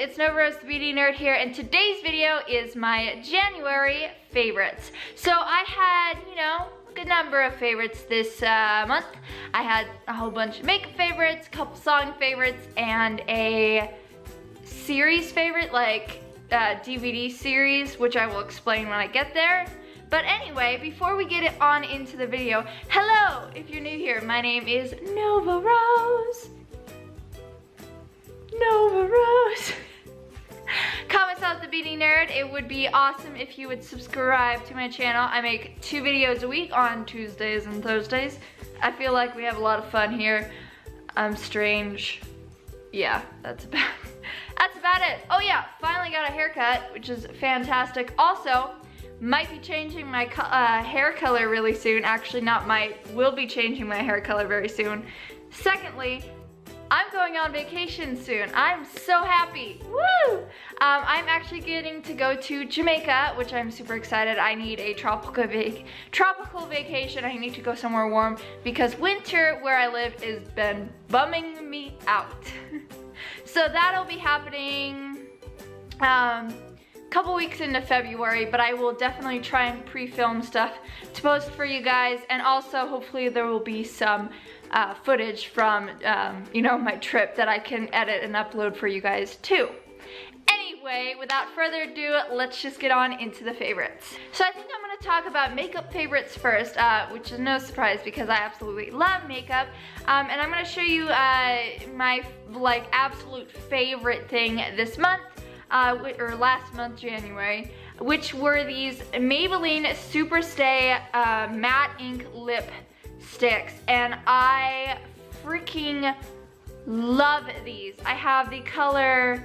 it's Nova Rose the Beauty Nerd here, and today's video is my January favorites. So I had, a good number of favorites this month. I had a whole bunch of makeup favorites, a couple song favorites, and a series favorite, like DVD series, which I will explain when I get there. But anyway, before we get it on into the video, hello, if you're new here, my name is Nova Rose. Nova Rose. Call myself the Beauty Nerd. It would be awesome if you would subscribe to my channel. I make 2 videos a week on Tuesdays and Thursdays. I feel like we have a lot of fun here. I'm strange. Yeah, that's about it. Oh yeah, finally got a haircut, which is fantastic. Also, might be changing my hair color really soon. Actually, not might, will be changing my hair color very soon. Secondly, I'm going on vacation soon. I'm so happy, woo! I'm actually getting to go to Jamaica, which I'm super excited. I need a tropical vacation. I need to go somewhere warm because winter where I live has been bumming me out. So that'll be happening couple weeks into February, but I will definitely try and pre-film stuff to post for you guys, and also hopefully there will be some footage from my trip that I can edit and upload for you guys too. Anyway, without further ado, let's just get on into the favorites. So I think I'm going to talk about makeup favorites first, which is no surprise because I absolutely love makeup, and I'm going to show you my absolute favorite thing this month. Or last month, January, which were these Maybelline Superstay Matte Ink Lip Sticks, and I freaking love these. I have the color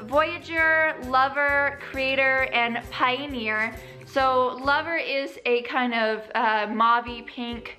Voyager, Lover, Creator, and Pioneer. So Lover is a kind of mauvey pink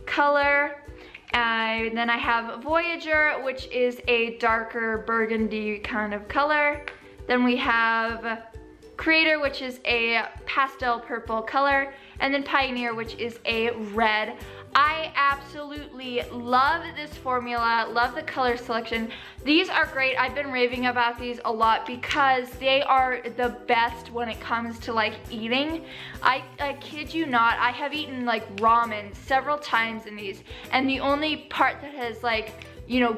color. And then I have Voyager, which is a darker burgundy kind of color. Then we have Creator, which is a pastel purple color. And then Pioneer, which is a red. I absolutely love this formula, love the color selection. These are great. I've been raving about these a lot because they are the best when it comes to eating. I kid you not, I have eaten ramen several times in these, and the only part that has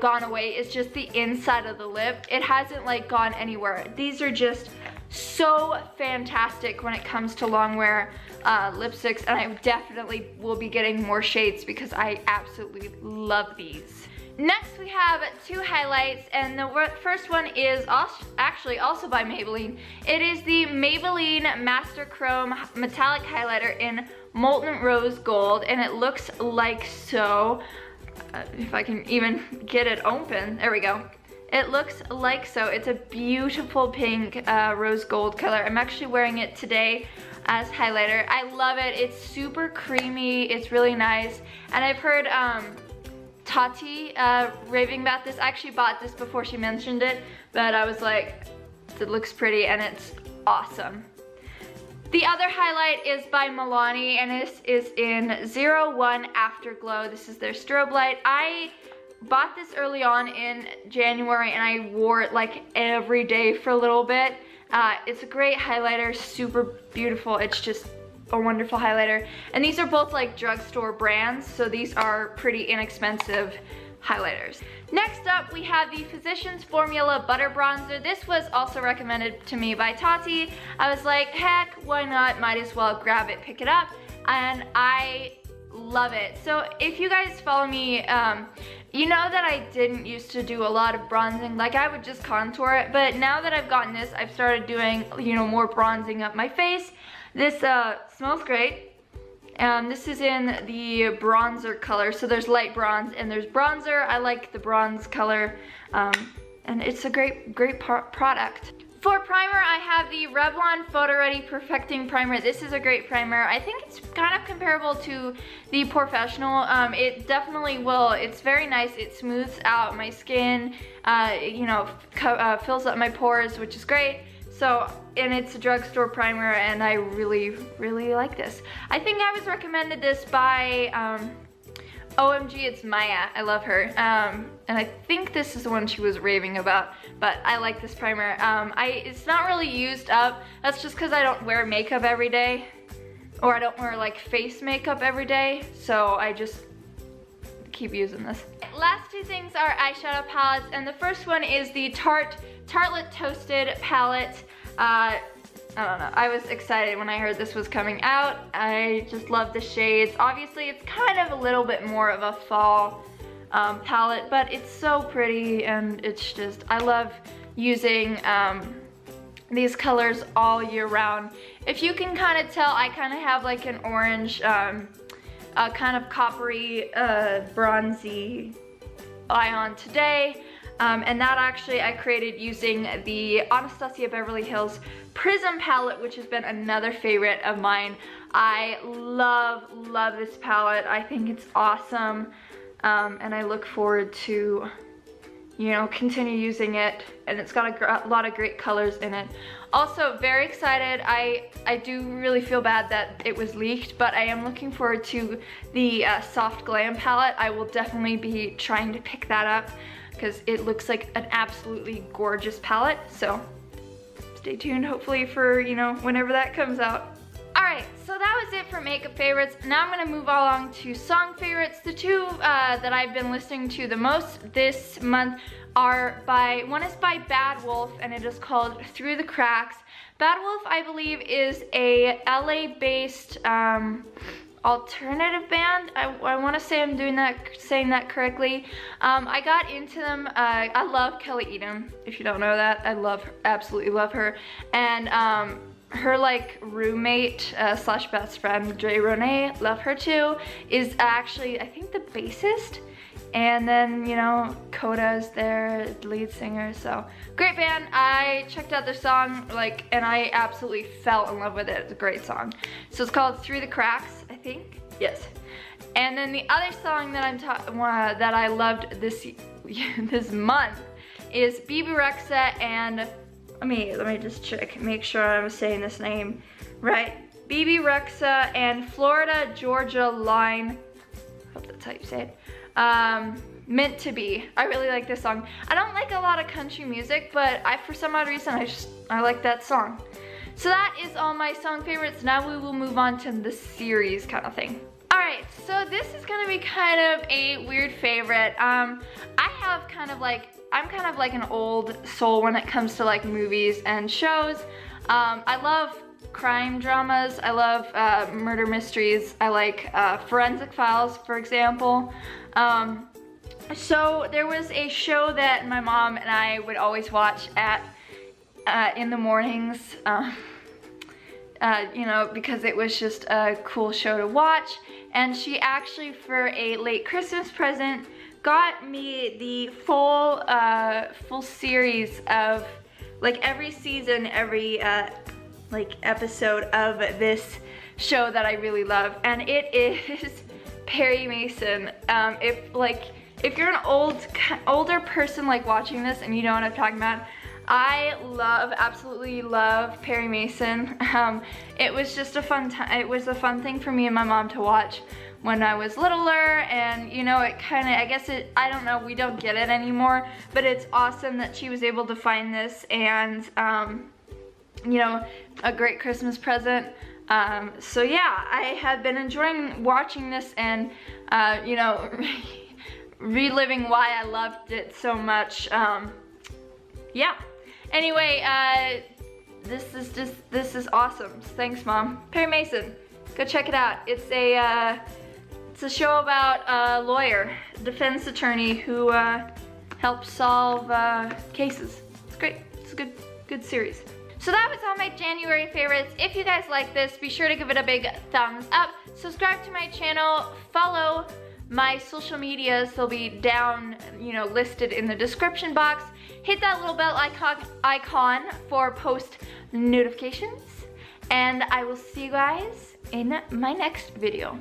gone away is just the inside of the lip. It hasn't gone anywhere. These are just so fantastic when it comes to long wear lipsticks, and I definitely will be getting more shades because I absolutely love these. Next we have 2 highlights, and the first one is actually also by Maybelline. It is the Maybelline Master Chrome Metallic Highlighter in Molten Rose Gold, and it looks like so. If I can even get it open, there we go. It looks like so. It's a beautiful pink rose gold color. I'm actually wearing it today as highlighter. I love it. It's super creamy. It's really nice. And I've heard Tati raving about this. I actually bought this before she mentioned it, but I was like, it looks pretty and it's awesome. The other highlight is by Milani, and this is in 01 Afterglow. This is their strobe light. I bought this early on in January and I wore it every day for a little bit. It's a great highlighter, super beautiful. It's just a wonderful highlighter. And these are both drugstore brands, so these are pretty inexpensive highlighters. Next up, we have the Physicians Formula Butter Bronzer. This was also recommended to me by Tati. I was like, heck, why not? Might as well grab it, pick it up, and I love it. So if you guys follow me, you know that I didn't used to do a lot of bronzing. I would just contour it, but now that I've gotten this, I've started doing, more bronzing up my face. This smells great. This is in the bronzer color, so there's light bronze and there's bronzer. I like the bronze color, and it's a great product. For primer, I have the Revlon Photo Ready Perfecting Primer. This is a great primer. I think it's kind of comparable to the Professional. It definitely will. It's very nice. It smooths out my skin, fills up my pores, which is great. So, and it's a drugstore primer, and I really, really like this. I think I was recommended this by OMG, it's Maya. I love her. And I think this is the one she was raving about, but I like this primer. It's not really used up. That's just because I don't wear makeup every day, or I don't wear like face makeup every day, so I just keep using this. Last two things are eyeshadow palettes, and the first one is the Tartelette Toasted palette. I don't know, I was excited when I heard this was coming out. I just love the shades. Obviously, it's kind of a little bit more of a fall palette, but it's so pretty, and it's just, I love using these colors all year round. If you can kind of tell, I kind of have like an orange, kind of coppery, bronzy eye on today. And that actually I created using the Anastasia Beverly Hills Prism palette, which has been another favorite of mine. I love this palette. I think it's awesome. And I look forward to, you know, continue using it. And it's got a lot of great colors in it. Also, very excited. I do really feel bad that it was leaked, but I am looking forward to the Soft Glam palette. I will definitely be trying to pick that up, because it looks like an absolutely gorgeous palette. So stay tuned, hopefully, for, you know, whenever that comes out. Alright, so that was it for makeup favorites. Now I'm gonna move along to song favorites. The two that I've been listening to the most this month are one is by Bad Wolf, and it is called Through the Cracks. Bad Wolf, I believe, is a LA-based alternative band. I want to say I'm saying that correctly. I got into them. I love Kelly Edom. If you don't know that, I absolutely love her. And her like roommate slash best friend, Dre Ronay, love her too, is actually, I think, the bassist. And then, you know, Coda is their lead singer, so great band. I checked out their song, like, and I absolutely fell in love with it. It's a great song. So it's called Through the Cracks, I think. Yes. And then the other song that that I loved this month is Bebe Rexha and let me just check, make sure I'm saying this name right. Bebe Rexha and Florida Georgia Line. Hope that's how you say it. Meant to Be. I really like this song. I don't like a lot of country music, but for some odd reason I like that song. So that is all my song favorites. Now we will move on to the series kind of thing. Alright, so this is gonna be kind of a weird favorite. I'm kind of like an old soul when it comes to like movies and shows. I love crime dramas. I love murder mysteries. I like Forensic Files, for example. So there was a show that my mom and I would always watch in the mornings, you know, because it was just a cool show to watch. And she actually, for a late Christmas present, got me the full series of like every season, every like episode of this show that I really love, and it is Perry Mason. If you're an older person like watching this and you know what I'm talking about, I absolutely love Perry Mason. It was just a fun time. It was a fun thing for me and my mom to watch when I was littler, and you know, it kind of, I don't know, we don't get it anymore, but it's awesome that she was able to find this, and you know, a great Christmas present. So yeah, I have been enjoying watching this and you know, reliving why I loved it so much. Yeah. Anyway, this is awesome. Thanks, Mom. Perry Mason, go check it out. It's a show about a lawyer, defense attorney who helps solve cases. It's great. It's a good series. So that was all my January favorites. If you guys like this, be sure to give it a big thumbs up. Subscribe to my channel. Follow my social medias. They'll be down, you know, listed in the description box. Hit that little bell icon for post notifications. And I will see you guys in my next video.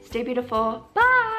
Stay beautiful. Bye.